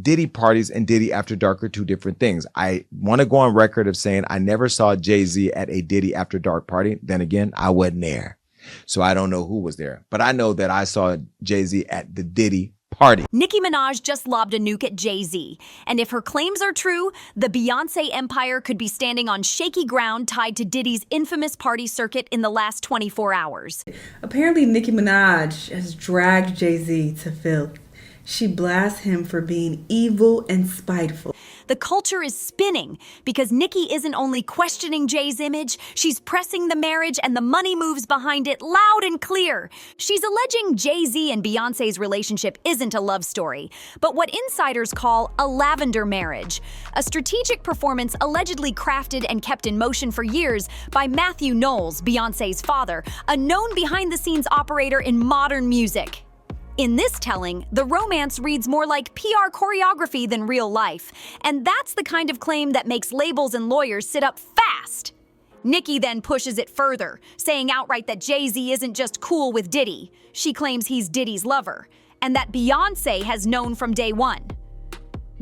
Diddy parties and Diddy After Dark are two different things. I want to go on record of saying I never saw Jay-Z at a Diddy After Dark party. Then again, I wasn't there. So I don't know who was there. But I know that I saw Jay-Z at the Diddy party. Nicki Minaj just lobbed a nuke at Jay-Z. And if her claims are true, the Beyoncé empire could be standing on shaky ground tied to Diddy's infamous party circuit in the last 24 hours. Apparently, Nicki Minaj has dragged Jay-Z to filth. She blasts him for being evil and spiteful. The culture is spinning because Nicki isn't only questioning Jay's image, she's pressing the marriage and the money moves behind it loud and clear. She's alleging Jay-Z and Beyoncé's relationship isn't a love story, but what insiders call a lavender marriage, a strategic performance allegedly crafted and kept in motion for years by Matthew Knowles, Beyoncé's father, a known behind-the-scenes operator in modern music. In this telling, the romance reads more like PR choreography than real life, and that's the kind of claim that makes labels and lawyers sit up fast. Nicki then pushes it further, saying outright that Jay-Z isn't just cool with Diddy. She claims he's Diddy's lover, and that Beyoncé has known from day one.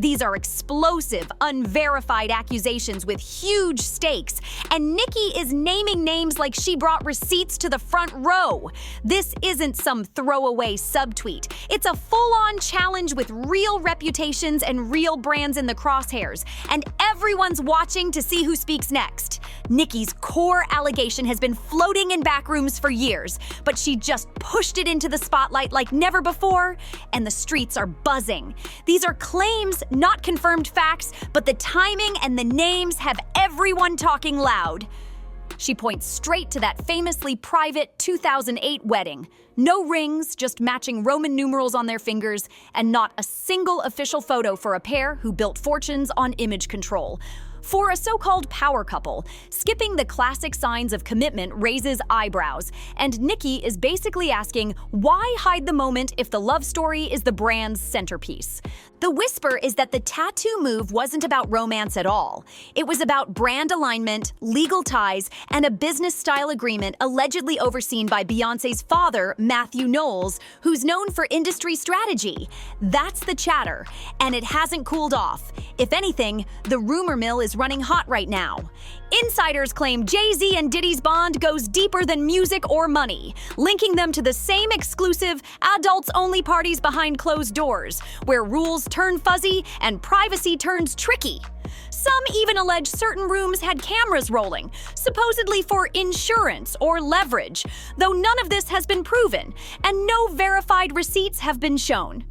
These are explosive, unverified accusations with huge stakes, and Nicki is naming names like she brought receipts to the front row. This isn't some throwaway subtweet. It's a full-on challenge with real reputations and real brands in the crosshairs, and everyone's watching to see who speaks next. Nicki's core allegation has been floating in back rooms for years, but she just pushed it into the spotlight like never before, and the streets are buzzing. These are claims, not confirmed facts, but the timing and the names have everyone talking loud. She points straight to that famously private 2008 wedding. No rings, just matching Roman numerals on their fingers, and not a single official photo for a pair who built fortunes on image control. For a so-called power couple, skipping the classic signs of commitment raises eyebrows, and Nicki is basically asking, why hide the moment if the love story is the brand's centerpiece? The whisper is that the tattoo move wasn't about romance at all. It was about brand alignment, legal ties, and a business-style agreement allegedly overseen by Beyoncé's father, Matthew Knowles, who's known for industry strategy. That's the chatter, and it hasn't cooled off. If anything, the rumor mill is running hot right now. Insiders claim Jay-Z and Diddy's bond goes deeper than music or money, linking them to the same exclusive, adults-only parties behind closed doors, where rules turn fuzzy and privacy turns tricky. Some even allege certain rooms had cameras rolling, supposedly for insurance or leverage, though none of this has been proven, and no verified receipts have been shown.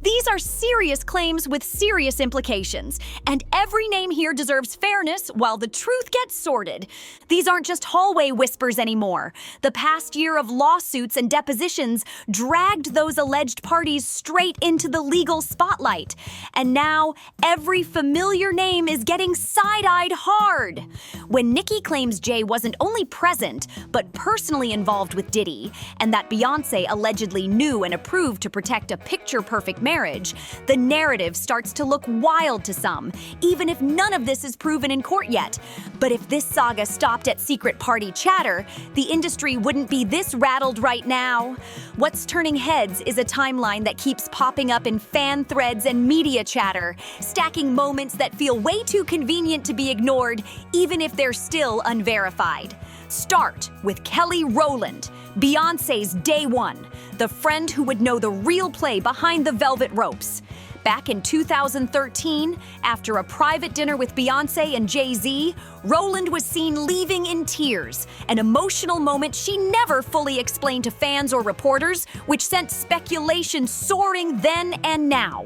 These are serious claims with serious implications, and every name here deserves fairness while the truth gets sorted. These aren't just hallway whispers anymore. The past year of lawsuits and depositions dragged those alleged parties straight into the legal spotlight. And now, every familiar name is getting side-eyed hard. When Nicki claims Jay wasn't only present, but personally involved with Diddy, and that Beyoncé allegedly knew and approved to protect a picture-perfect marriage, the narrative starts to look wild to some, even if none of this is proven in court yet. But if this saga stopped at secret party chatter, the industry wouldn't be this rattled right now. What's turning heads is a timeline that keeps popping up in fan threads and media chatter, stacking moments that feel way too convenient to be ignored, even if they're still unverified. Start with Kelly Rowland, Beyoncé's day one, the friend who would know the real play behind the velvet ropes. Back in 2013, after a private dinner with Beyoncé and Jay-Z, Rowland was seen leaving in tears, an emotional moment she never fully explained to fans or reporters, which sent speculation soaring then and now.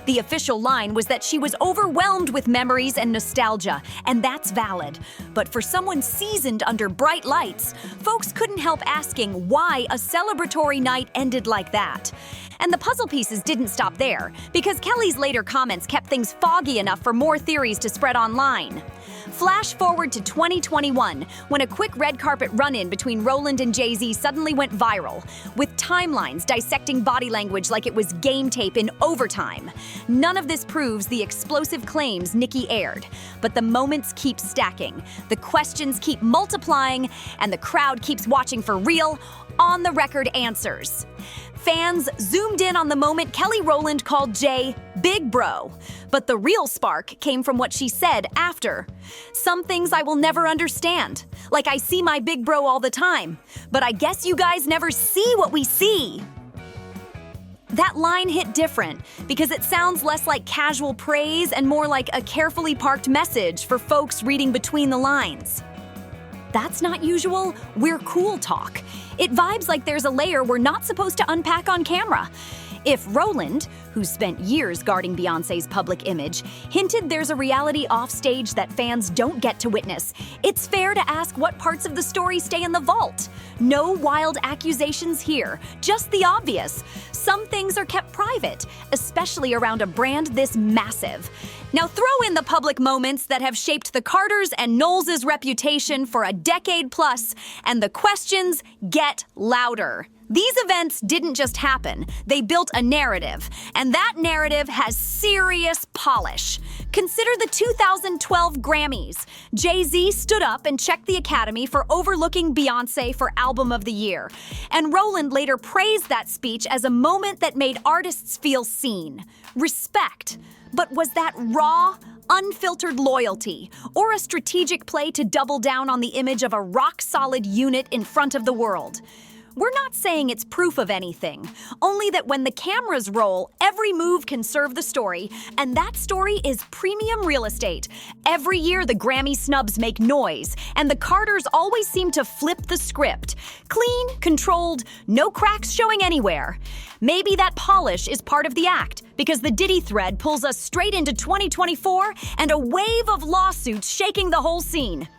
The official line was that she was overwhelmed with memories and nostalgia, and that's valid. But for someone seasoned under bright lights, folks couldn't help asking why a celebratory night ended like that. And the puzzle pieces didn't stop there, because Kelly's later comments kept things foggy enough for more theories to spread online. Flash forward to 2021, when a quick red carpet run-in between Rowland and Jay-Z suddenly went viral, with timelines dissecting body language like it was game tape in overtime. None of this proves the explosive claims Nicki aired, but the moments keep stacking, the questions keep multiplying, and the crowd keeps watching for real, on-the-record answers. Fans zoomed in on the moment Kelly Rowland called Jay Big Bro. But the real spark came from what she said after. Some things I will never understand. Like, I see my big bro all the time, but I guess you guys never see what we see. That line hit different because it sounds less like casual praise and more like a carefully parked message for folks reading between the lines. That's not usual, we're cool talk. It vibes like there's a layer we're not supposed to unpack on camera. If Rowland, who's spent years guarding Beyoncé's public image, hinted there's a reality offstage that fans don't get to witness, it's fair to ask what parts of the story stay in the vault. No wild accusations here, just the obvious. Some things are kept private, especially around a brand this massive. Now throw in the public moments that have shaped the Carters and Knowles' reputation for a decade plus, and the questions get louder. These events didn't just happen, they built a narrative, and that narrative has serious polish. Consider the 2012 Grammys. Jay-Z stood up and checked the Academy for overlooking Beyoncé for Album of the Year, and Rowland later praised that speech as a moment that made artists feel seen. Respect. But was that raw, unfiltered loyalty, or a strategic play to double down on the image of a rock-solid unit in front of the world? We're not saying it's proof of anything, only that when the cameras roll, every move can serve the story, and that story is premium real estate. Every year the Grammy snubs make noise, and the Carters always seem to flip the script. Clean, controlled, no cracks showing anywhere. Maybe that polish is part of the act, because the Diddy thread pulls us straight into 2024 and a wave of lawsuits shaking the whole scene.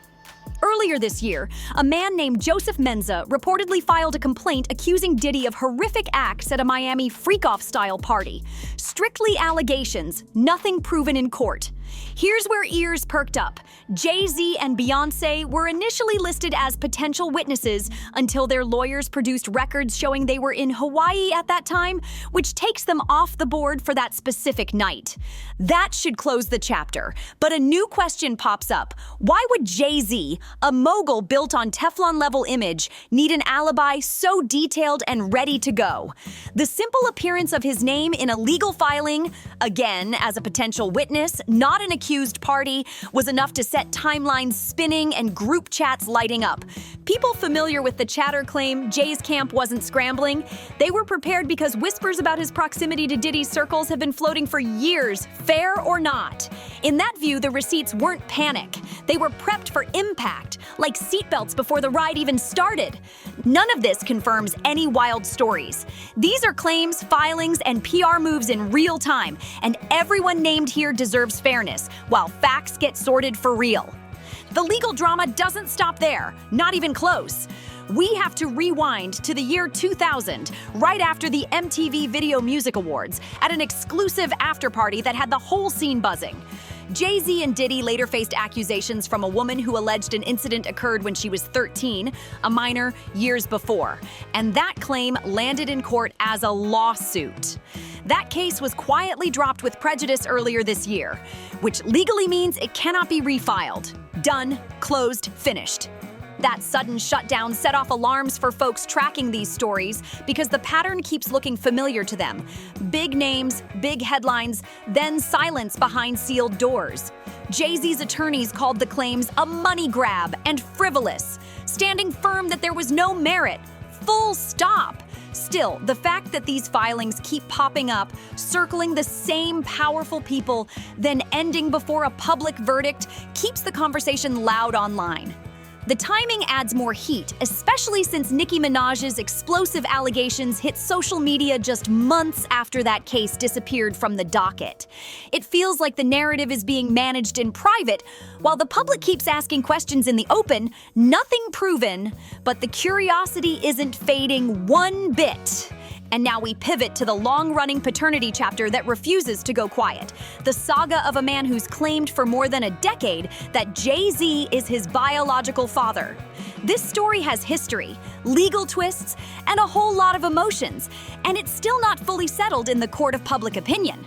Earlier this year, a man named Joseph Menza reportedly filed a complaint accusing Diddy of horrific acts at a Miami freak-off-style party. Strictly allegations, nothing proven in court. Here's where ears perked up. Jay-Z and Beyoncé were initially listed as potential witnesses until their lawyers produced records showing they were in Hawaii at that time, which takes them off the board for that specific night. That should close the chapter, but a new question pops up. Why would Jay-Z, a mogul built on Teflon-level image, need an alibi so detailed and ready to go? The simple appearance of his name in a legal filing, again as a potential witness, not an accused party, was enough to set timelines spinning and group chats lighting up. People familiar with the chatter claim Jay's camp wasn't scrambling. They were prepared because whispers about his proximity to Diddy's circles have been floating for years, fair or not. In that view, the receipts weren't panic. They were prepped for impact, like seatbelts before the ride even started. None of this confirms any wild stories. These are claims, filings, and PR moves in real time, and everyone named here deserves fairness, while facts get sorted for real. The legal drama doesn't stop there, not even close. We have to rewind to the year 2000, right after the MTV Video Music Awards, at an exclusive after-party that had the whole scene buzzing. Jay-Z and Diddy later faced accusations from a woman who alleged an incident occurred when she was 13, a minor, years before. And that claim landed in court as a lawsuit. That case was quietly dropped with prejudice earlier this year, which legally means it cannot be refiled. Done, closed, finished. That sudden shutdown set off alarms for folks tracking these stories because the pattern keeps looking familiar to them. Big names, big headlines, then silence behind sealed doors. Jay-Z's attorneys called the claims a money grab and frivolous, standing firm that there was no merit. Full stop. Still, the fact that these filings keep popping up, circling the same powerful people, then ending before a public verdict, keeps the conversation loud online. The timing adds more heat, especially since Nicki Minaj's explosive allegations hit social media just months after that case disappeared from the docket. It feels like the narrative is being managed in private, while the public keeps asking questions in the open, nothing proven, but the curiosity isn't fading one bit. And now we pivot to the long-running paternity chapter that refuses to go quiet. The saga of a man who's claimed for more than a decade that Jay-Z is his biological father. This story has history, legal twists, and a whole lot of emotions, and it's still not fully settled in the court of public opinion.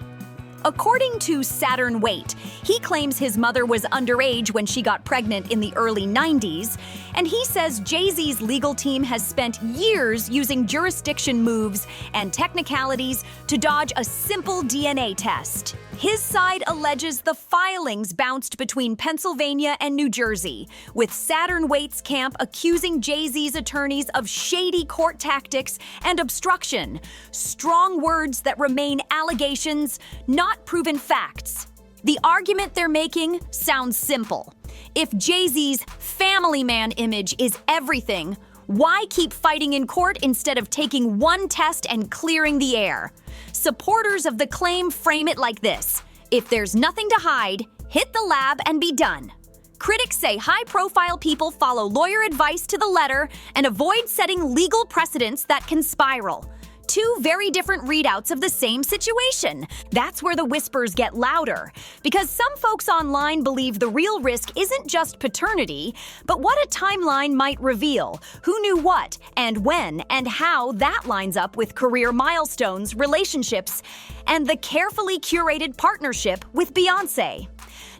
According to Saturn Wait, he claims his mother was underage when she got pregnant in the early 90s, and he says Jay-Z's legal team has spent years using jurisdiction moves and technicalities to dodge a simple DNA test. His side alleges the filings bounced between Pennsylvania and New Jersey, with Saturn Wait's camp accusing Jay-Z's attorneys of shady court tactics and obstruction. Strong words that remain allegations, not proven facts. The argument they're making sounds simple. If Jay-Z's family man image is everything, why keep fighting in court instead of taking one test and clearing the air? Supporters of the claim frame it like this: if there's nothing to hide, hit the lab and be done. Critics say high-profile people follow lawyer advice to the letter and avoid setting legal precedents that can spiral. Two very different readouts of the same situation. That's where the whispers get louder, because some folks online believe the real risk isn't just paternity, but what a timeline might reveal. Who knew what, and when, and how that lines up with career milestones, relationships, and the carefully curated partnership with Beyoncé.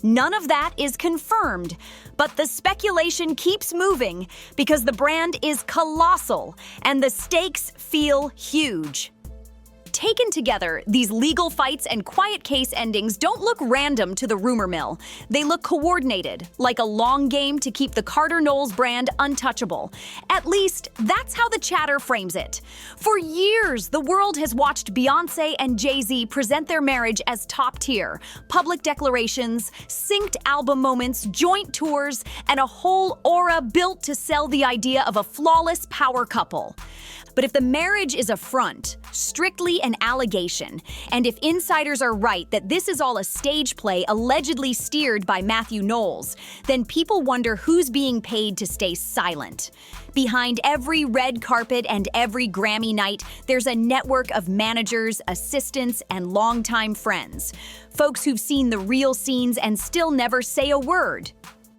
None of that is confirmed, but the speculation keeps moving because the brand is colossal and the stakes feel huge. Taken together, these legal fights and quiet case endings don't look random to the rumor mill. They look coordinated, like a long game to keep the Carter-Knowles brand untouchable. At least, that's how the chatter frames it. For years, the world has watched Beyoncé and Jay-Z present their marriage as top tier. Public declarations, synced album moments, joint tours, and a whole aura built to sell the idea of a flawless power couple. But if the marriage is a front, strictly an allegation, and if insiders are right that this is all a stage play allegedly steered by Matthew Knowles, then people wonder who's being paid to stay silent. Behind every red carpet and every Grammy night, there's a network of managers, assistants, and longtime friends. Folks who've seen the real scenes and still never say a word.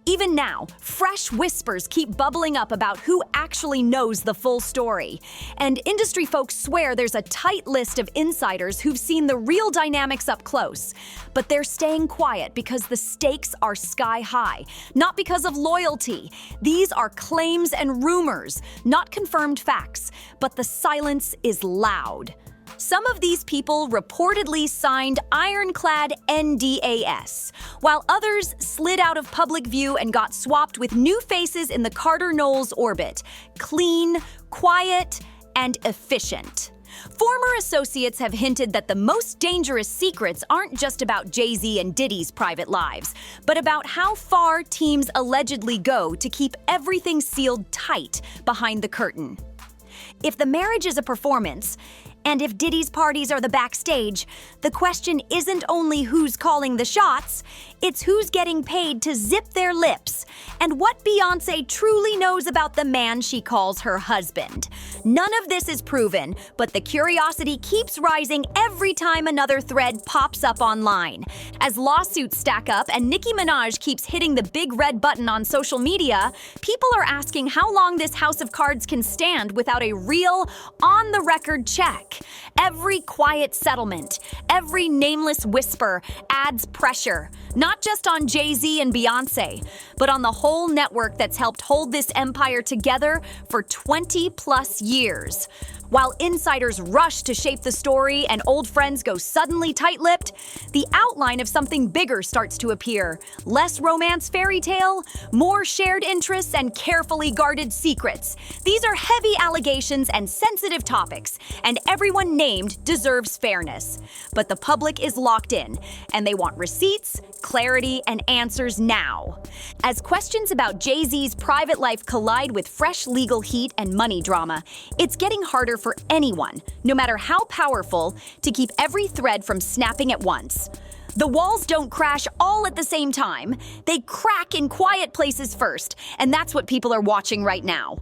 Even now, fresh whispers keep bubbling up about who actually knows the full story. And industry folks swear there's a tight list of insiders who've seen the real dynamics up close. But they're staying quiet because the stakes are sky high, not because of loyalty. These are claims and rumors, not confirmed facts, but the silence is loud. Some of these people reportedly signed ironclad NDAs, while others slid out of public view and got swapped with new faces in the Carter-Knowles orbit. Clean, quiet, and efficient. Former associates have hinted that the most dangerous secrets aren't just about Jay-Z and Diddy's private lives, but about how far teams allegedly go to keep everything sealed tight behind the curtain. If the marriage is a performance, and if Diddy's parties are the backstage, the question isn't only who's calling the shots, it's who's getting paid to zip their lips, and what Beyoncé truly knows about the man she calls her husband. None of this is proven, but the curiosity keeps rising every time another thread pops up online. As lawsuits stack up and Nicki Minaj keeps hitting the big red button on social media, people are asking how long this house of cards can stand without a real, on-the-record check. Every quiet settlement, every nameless whisper adds pressure, not just on Jay-Z and Beyoncé, but on the whole network that's helped hold this empire together for 20-plus years. While insiders rush to shape the story and old friends go suddenly tight-lipped, the outline of something bigger starts to appear. Less romance fairy tale, more shared interests and carefully guarded secrets. These are heavy allegations and sensitive topics, and everyone named deserves fairness. But the public is locked in, and they want receipts, clarity, and answers now. As questions about Jay-Z's private life collide with fresh legal heat and money drama, it's getting harder for anyone, no matter how powerful, to keep every thread from snapping at once. The walls don't crash all at the same time. They crack in quiet places first, and that's what people are watching right now.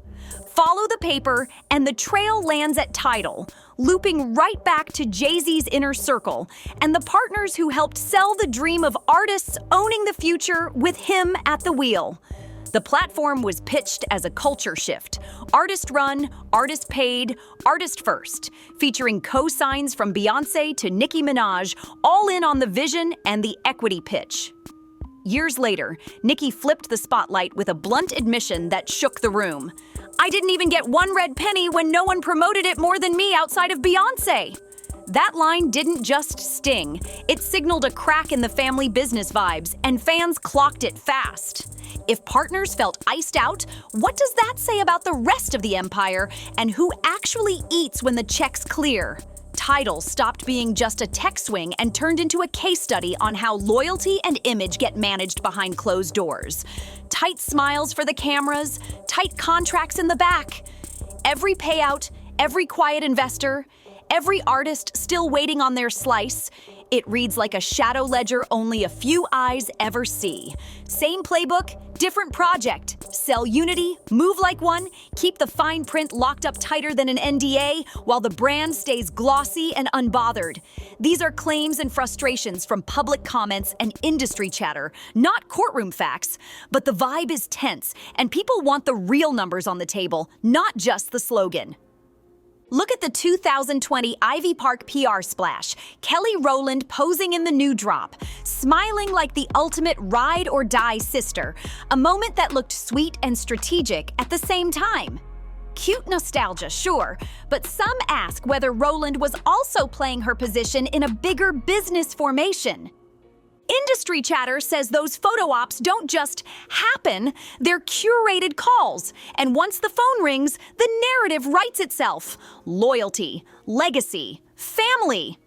Follow the paper, and the trail lands at Tidal, looping right back to Jay-Z's inner circle and the partners who helped sell the dream of artists owning the future with him at the wheel. The platform was pitched as a culture shift. Artist-run, artist-paid, artist-first, featuring co-signs from Beyoncé to Nicki Minaj, all in on the vision and the equity pitch. Years later, Nicki flipped the spotlight with a blunt admission that shook the room. "I didn't even get one red penny when no one promoted it more than me outside of Beyoncé." That line didn't just sting. It signaled a crack in the family business vibes, and fans clocked it fast. If partners felt iced out, what does that say about the rest of the empire and who actually eats when the checks clear? Tidal stopped being just a tech swing and turned into a case study on how loyalty and image get managed behind closed doors. Tight smiles for the cameras, tight contracts in the back. Every payout, every quiet investor, every artist still waiting on their slice. It reads like a shadow ledger only a few eyes ever see. Same playbook, different project. Sell unity, move like one, keep the fine print locked up tighter than an NDA while the brand stays glossy and unbothered. These are claims and frustrations from public comments and industry chatter, not courtroom facts. But the vibe is tense, and people want the real numbers on the table, not just the slogan. Look at the 2020 Ivy Park PR splash. Kelly Rowland posing in the new drop, smiling like the ultimate ride-or-die sister, a moment that looked sweet and strategic at the same time. Cute nostalgia, sure, but some ask whether Rowland was also playing her position in a bigger business formation. Industry chatter says those photo ops don't just happen, they're curated calls. And once the phone rings, the narrative writes itself. Loyalty, legacy, family.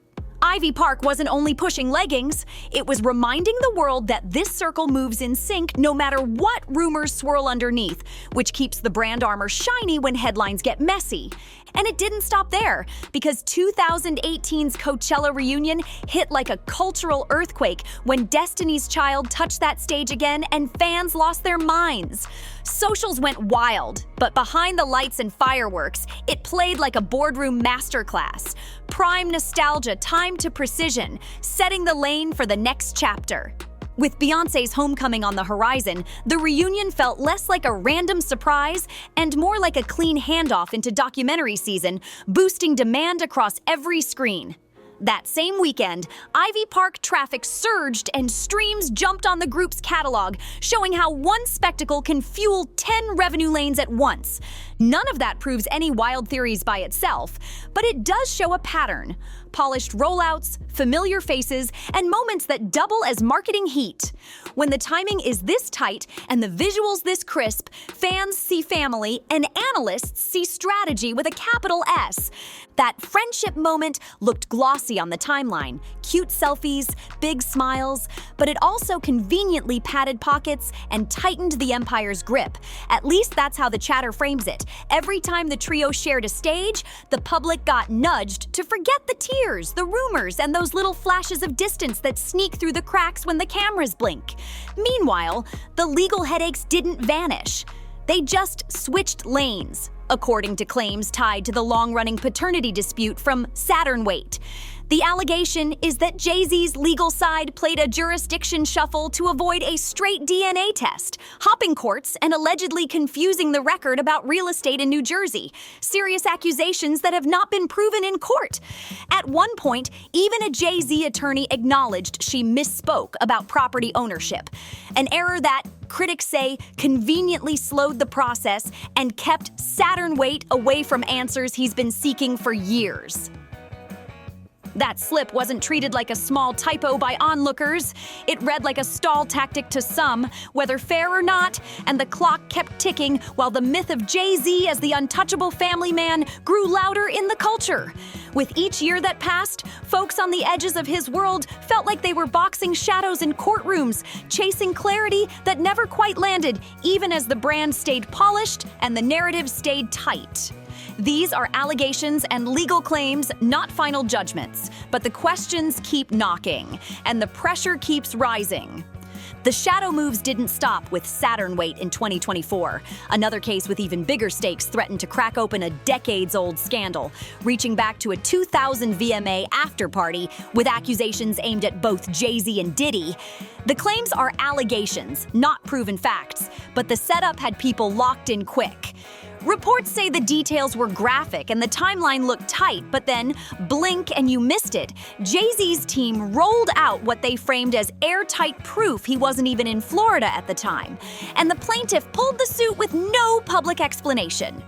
Ivy Park wasn't only pushing leggings, it was reminding the world that this circle moves in sync no matter what rumors swirl underneath, which keeps the brand armor shiny when headlines get messy. And it didn't stop there, because 2018's Coachella reunion hit like a cultural earthquake when Destiny's Child touched that stage again and fans lost their minds. Socials went wild, but behind the lights and fireworks, it played like a boardroom masterclass. Prime nostalgia timed to precision, setting the lane for the next chapter. With Beyoncé's homecoming on the horizon, the reunion felt less like a random surprise and more like a clean handoff into documentary season, boosting demand across every screen. That same weekend, Ivy Park traffic surged and streams jumped on the group's catalog, showing how one spectacle can fuel 10 revenue lanes at once. None of that proves any wild theories by itself, but it does show a pattern. Polished rollouts, familiar faces, and moments that double as marketing heat. When the timing is this tight and the visuals this crisp, fans see family and analysts see strategy with a capital S. That friendship moment looked glossy on the timeline, cute selfies, big smiles, but it also conveniently padded pockets and tightened the empire's grip. At least that's how the chatter frames it. Every time the trio shared a stage, the public got nudged to forget the tears, the rumors, and those little flashes of distance that sneak through the cracks when the cameras blink. Meanwhile, the legal headaches didn't vanish. They just switched lanes, according to claims tied to the long-running paternity dispute from Saturn Weight. The allegation is that Jay-Z's legal side played a jurisdiction shuffle to avoid a straight DNA test, hopping courts and allegedly confusing the record about real estate in New Jersey, serious accusations that have not been proven in court. At one point, even a Jay-Z attorney acknowledged she misspoke about property ownership, an error that, critics say, conveniently slowed the process and kept Saturn Weight away from answers he's been seeking for years. That slip wasn't treated like a small typo by onlookers. It read like a stall tactic to some, whether fair or not, and the clock kept ticking while the myth of Jay-Z as the untouchable family man grew louder in the culture. With each year that passed, folks on the edges of his world felt like they were boxing shadows in courtrooms, chasing clarity that never quite landed, even as the brand stayed polished and the narrative stayed tight. These are allegations and legal claims, not final judgments, but the questions keep knocking, and the pressure keeps rising. The shadow moves didn't stop with Saturn Weight in 2024. Another case with even bigger stakes threatened to crack open a decades-old scandal, reaching back to a 2000 VMA after-party with accusations aimed at both Jay-Z and Diddy. The claims are allegations, not proven facts, but the setup had people locked in quick. Reports say the details were graphic and the timeline looked tight, but then, blink and you missed it. Jay-Z's team rolled out what they framed as airtight proof he wasn't even in Florida at the time, and the plaintiff pulled the suit with no public explanation.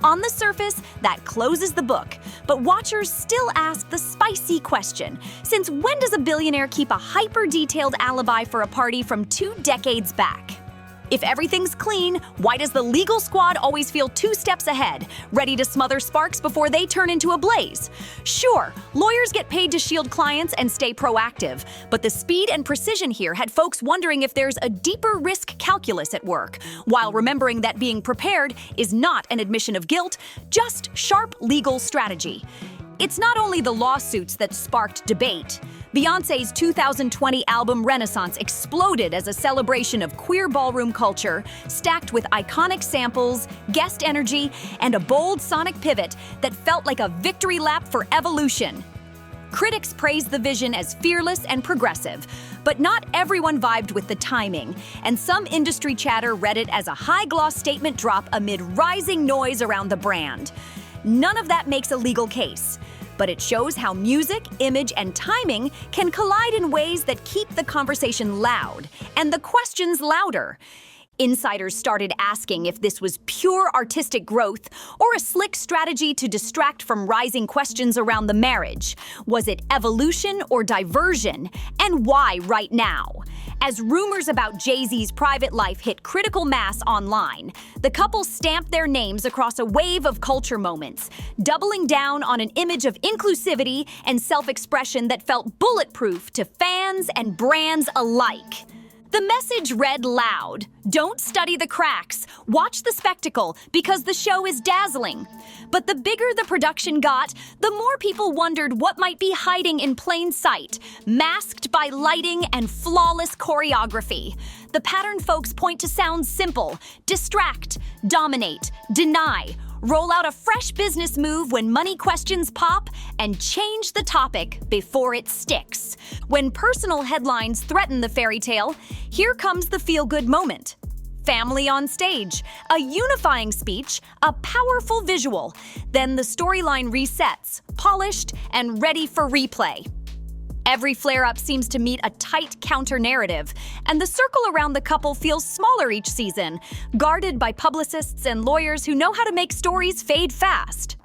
On the surface, that closes the book, but watchers still ask the spicy question, since when does a billionaire keep a hyper-detailed alibi for a party from 2 decades back? If everything's clean, why does the legal squad always feel 2 steps ahead, ready to smother sparks before they turn into a blaze? Sure, lawyers get paid to shield clients and stay proactive, but the speed and precision here had folks wondering if there's a deeper risk calculus at work, while remembering that being prepared is not an admission of guilt, just sharp legal strategy. It's not only the lawsuits that sparked debate. Beyoncé's 2020 album Renaissance exploded as a celebration of queer ballroom culture, stacked with iconic samples, guest energy, and a bold sonic pivot that felt like a victory lap for evolution. Critics praised the vision as fearless and progressive, but not everyone vibed with the timing, and some industry chatter read it as a high-gloss statement drop amid rising noise around the brand. None of that makes a legal case, but it shows how music, image, and timing can collide in ways that keep the conversation loud and the questions louder. Insiders started asking if this was pure artistic growth or a slick strategy to distract from rising questions around the marriage. Was it evolution or diversion? And why right now? As rumors about Jay-Z's private life hit critical mass online, the couple stamped their names across a wave of culture moments, doubling down on an image of inclusivity and self-expression that felt bulletproof to fans and brands alike. The message read loud: don't study the cracks, watch the spectacle, because the show is dazzling. But the bigger the production got, the more people wondered what might be hiding in plain sight, masked by lighting and flawless choreography. The pattern folks point to sounds simple: distract, dominate, deny, roll out a fresh business move when money questions pop, and change the topic before it sticks. When personal headlines threaten the fairy tale, here comes the feel-good moment. Family on stage, a unifying speech, a powerful visual. Then the storyline resets, polished and ready for replay. Every flare-up seems to meet a tight counter-narrative, and the circle around the couple feels smaller each season, guarded by publicists and lawyers who know how to make stories fade fast.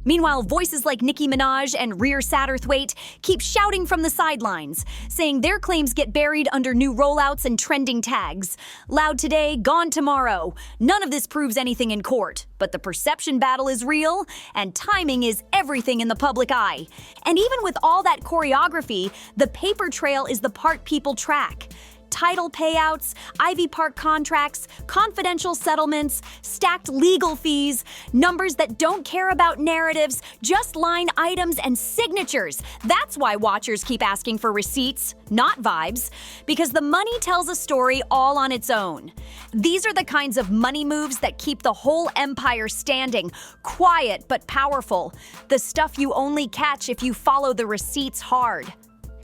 Meanwhile, voices like Nicki Minaj and Rear Satterthwaite keep shouting from the sidelines, saying their claims get buried under new rollouts and trending tags. Loud today, gone tomorrow. None of this proves anything in court, but the perception battle is real, and timing is everything in the public eye. And even with all that choreography, the paper trail is the part people track. Title payouts, Ivy Park contracts, confidential settlements, stacked legal fees, numbers that don't care about narratives, just line items and signatures. That's why watchers keep asking for receipts, not vibes, because the money tells a story all on its own. These are the kinds of money moves that keep the whole empire standing, quiet but powerful. The stuff you only catch if you follow the receipts hard.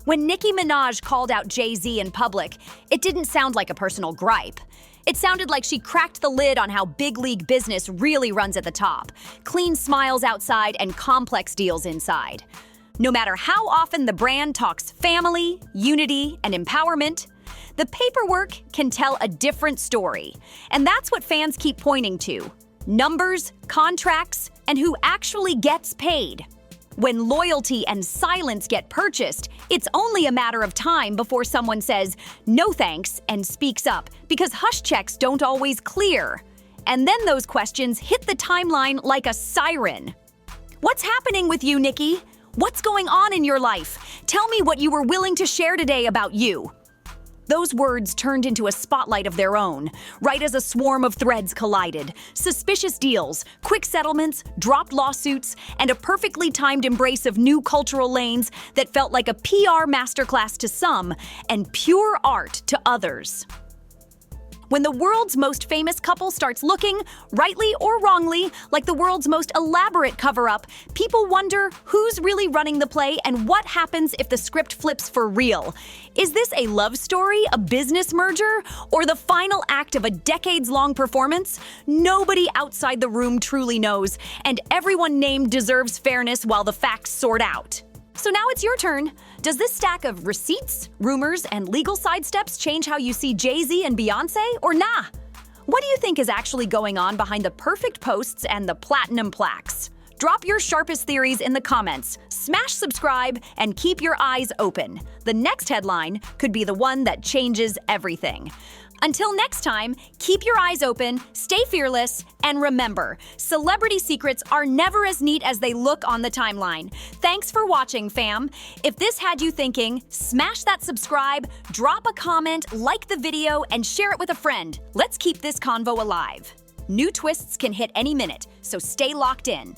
When Nicki Minaj called out Jay-Z in public, it didn't sound like a personal gripe. It sounded like she cracked the lid on how big league business really runs at the top. Clean smiles outside and complex deals inside. No matter how often the brand talks family, unity, and empowerment, the paperwork can tell a different story. And that's what fans keep pointing to: numbers, contracts, and who actually gets paid. When loyalty and silence get purchased, it's only a matter of time before someone says, "No thanks," and speaks up, because hush checks don't always clear. And then those questions hit the timeline like a siren. What's happening with you, Nicki? What's going on in your life? Tell me what you were willing to share today about you. Those words turned into a spotlight of their own, right as a swarm of threads collided. Suspicious deals, quick settlements, dropped lawsuits, and a perfectly timed embrace of new cultural lanes that felt like a PR masterclass to some and pure art to others. When the world's most famous couple starts looking, rightly or wrongly, like the world's most elaborate cover-up, people wonder who's really running the play and what happens if the script flips for real. Is this a love story, a business merger, or the final act of a decades-long performance? Nobody outside the room truly knows, and everyone named deserves fairness while the facts sort out. So now it's your turn. Does this stack of receipts, rumors, and legal sidesteps change how you see Jay-Z and Beyonce, or nah? What do you think is actually going on behind the perfect posts and the platinum plaques? Drop your sharpest theories in the comments, smash subscribe, and keep your eyes open. The next headline could be the one that changes everything. Until next time, keep your eyes open, stay fearless, and remember, celebrity secrets are never as neat as they look on the timeline. Thanks for watching, fam. If this had you thinking, smash that subscribe, drop a comment, like the video, and share it with a friend. Let's keep this convo alive. New twists can hit any minute, so stay locked in.